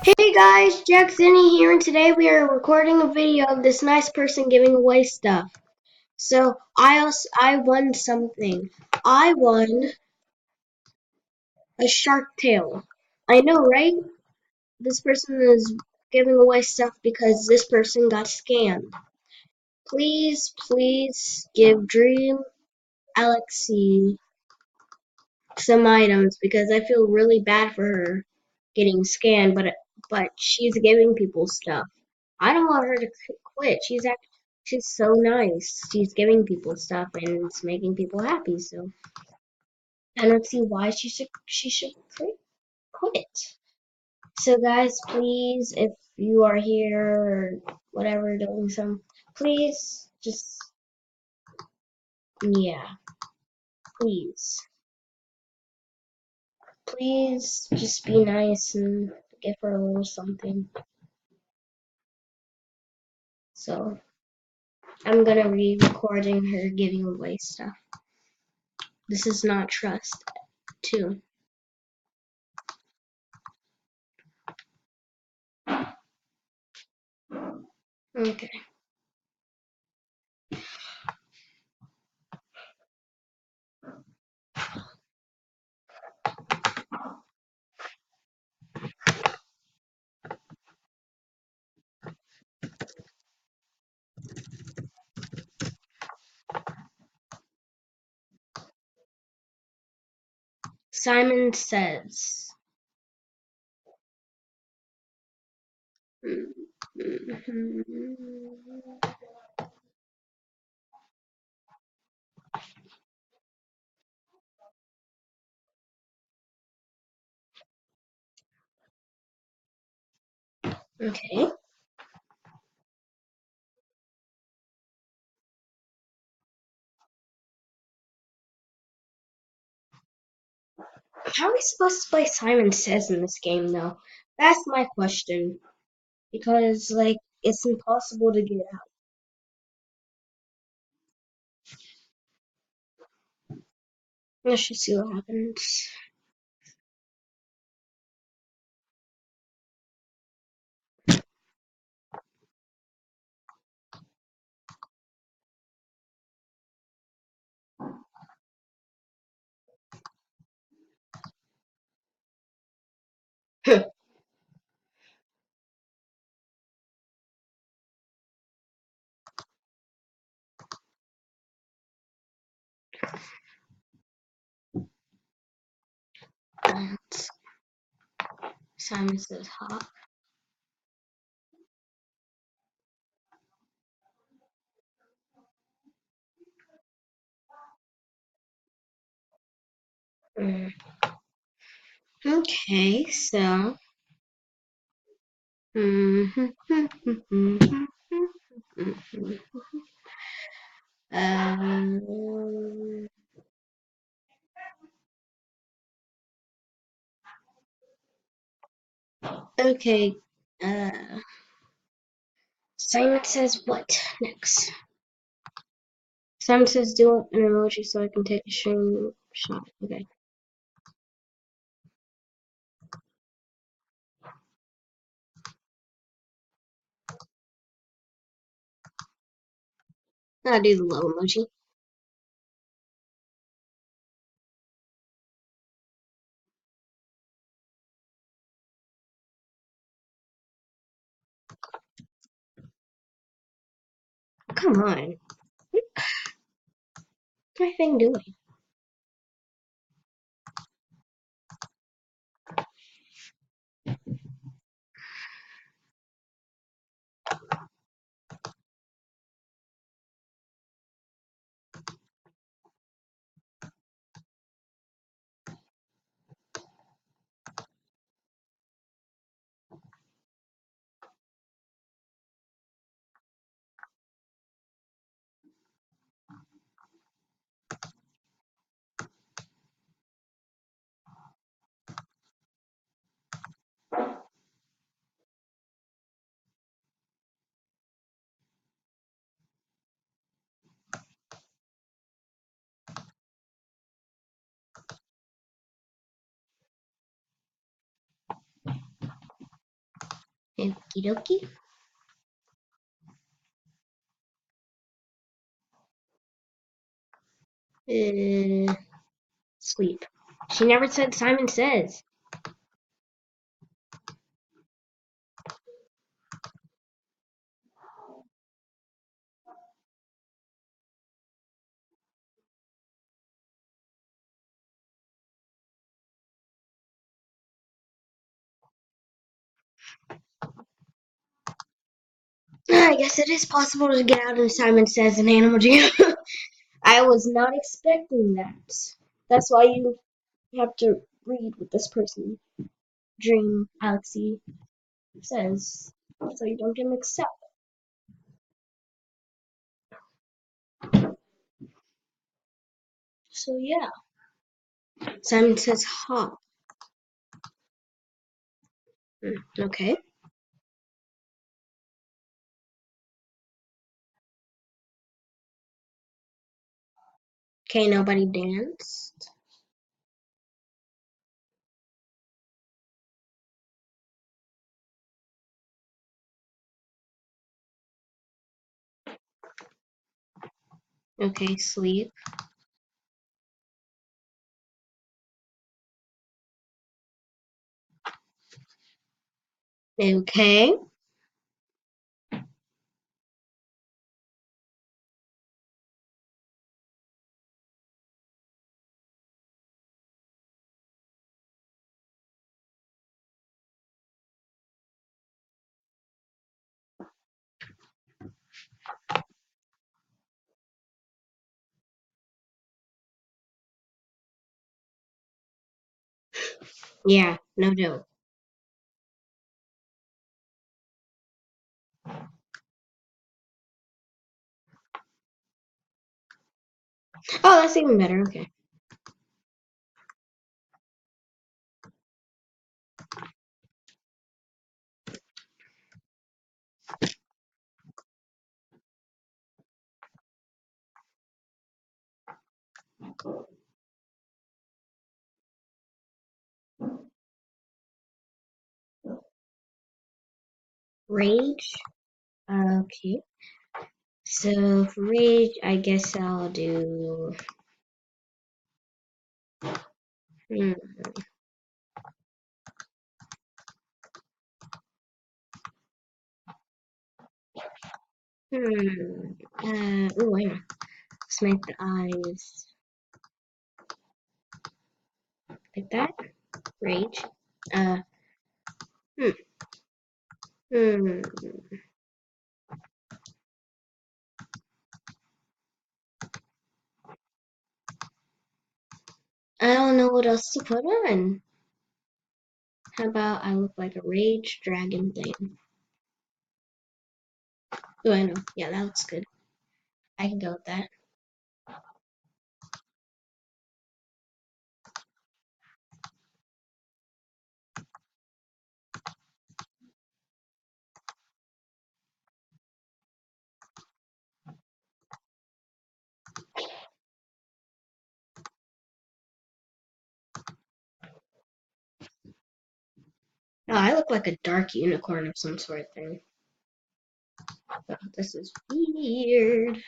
Hey guys, Jackson here, and today we are recording a video of this nice person giving away stuff. So I won something. I won a shark tail. I know, right? This person is giving away stuff because this person got scammed. Please give Dreamalaxy some items because I feel really bad for her getting scammed, but she's giving people stuff. I don't want her to quit. She's so nice. She's giving people stuff and it's making people happy. So I don't see why she should quit. So guys, please, if you are here or whatever doing some, please just yeah, please, please just be nice and give her a little something. So I'm gonna be recording her giving away stuff. This is not trust, too. Okay. Simon says. Okay. How are we supposed to play Simon Says in this game, though? That's my question. Because, like, it's impossible to get out. Let's just see what happens. Simon Says hot. Mm. Okay, so. um, okay. Uh, Simon Says what next? Simon Says do an emoji so I can take a screenshot. Okay. I'll do the low emoji. Come on. What's my thing doing? Okie dokie. Sleep. She never said Simon Says. I guess it is possible to get out of Simon Says in Animal Jam. I was not expecting that. That's why you have to read what this person, Dreamalaxy, says, so you don't get mixed up. So yeah, Simon Says hop. Okay. Okay, nobody danced. Okay, sleep. Okay. Yeah, no joke. Oh, that's even better. Okay. Rage. Okay. So for rage, I guess I'll do. Hmm. Hmm. Oh, I know. Let's make the eyes like that. Rage. Uh. Hmm. Hmm. I don't know what else to put on. How about I look like a rage dragon thing? Oh, I know. Yeah, that looks good. I can go with that. Oh, I look like a dark unicorn of some sort thing. Oh, this is weird.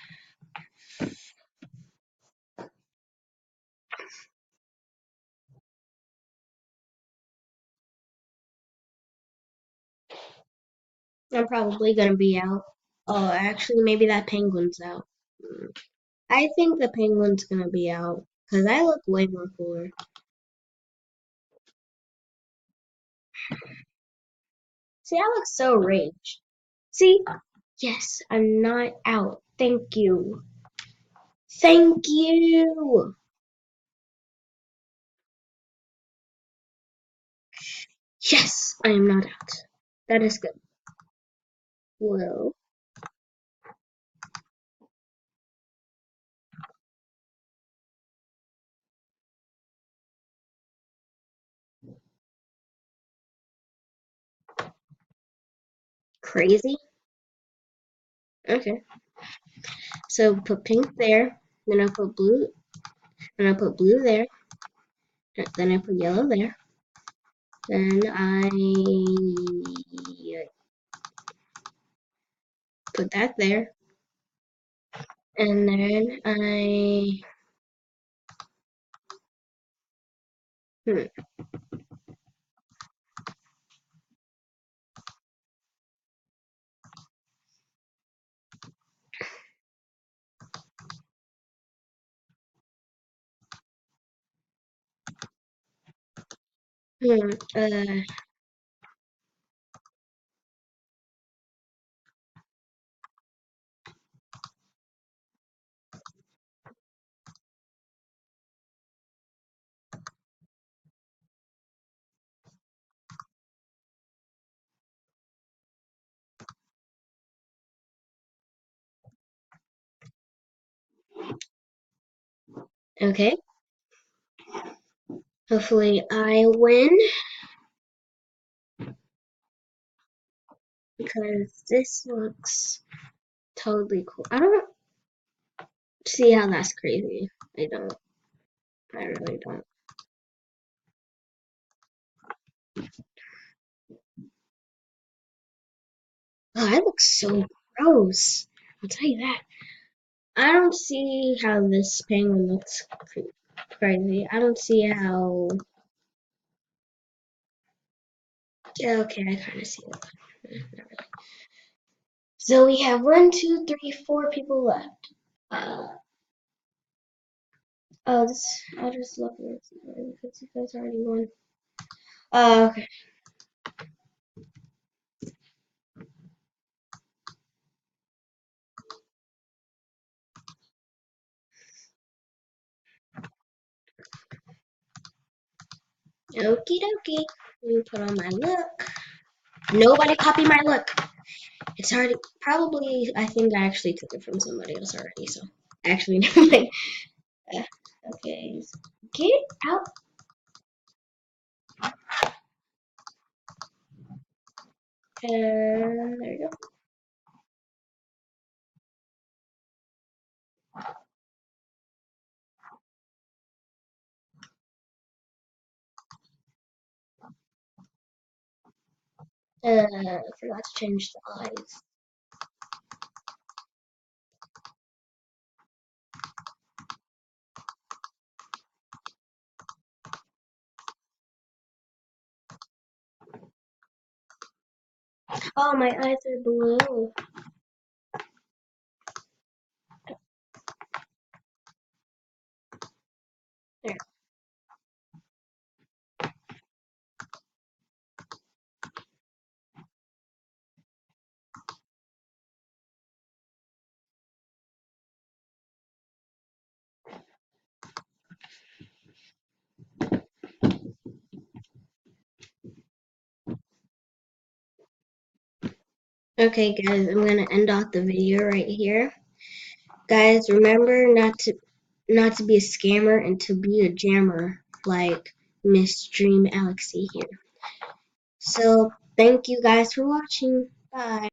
I'm probably gonna be out. Oh, actually, maybe that penguin's out. I think the penguin's gonna be out because I look way more cooler. See, I look so rage. See? Yes, I'm not out. Thank you. Thank you. Yes, I am not out. That is good. Well, crazy. Okay. So put pink there. Then I put blue. Then I put blue there. Then I put yellow there. Then I put that there. And then hmm, hmm, okay. Hopefully I win because this looks totally cool. I don't see how that's crazy. I don't. I really don't. Oh, I look so gross. I'll tell you that. I don't see how this penguin looks crazy. I don't see how. Yeah, okay, I kind of see it. Not really. So we have one, two, three, four people left. Uh, oh, this. I'll just look at it because you guys already won. Okay. Okie dokie. Let me put on my look. Nobody copy my look. It's already probably. I think I actually took it from somebody else already. So actually, never mind. Uh, okay, get out. And there you go. I forgot to change the eyes. Oh, my eyes are blue. There. Okay, guys, I'm gonna end off the video right here. Guys, remember not to be a scammer and to be a jammer like Miss Dreamalaxy here. So thank you guys for watching. Bye.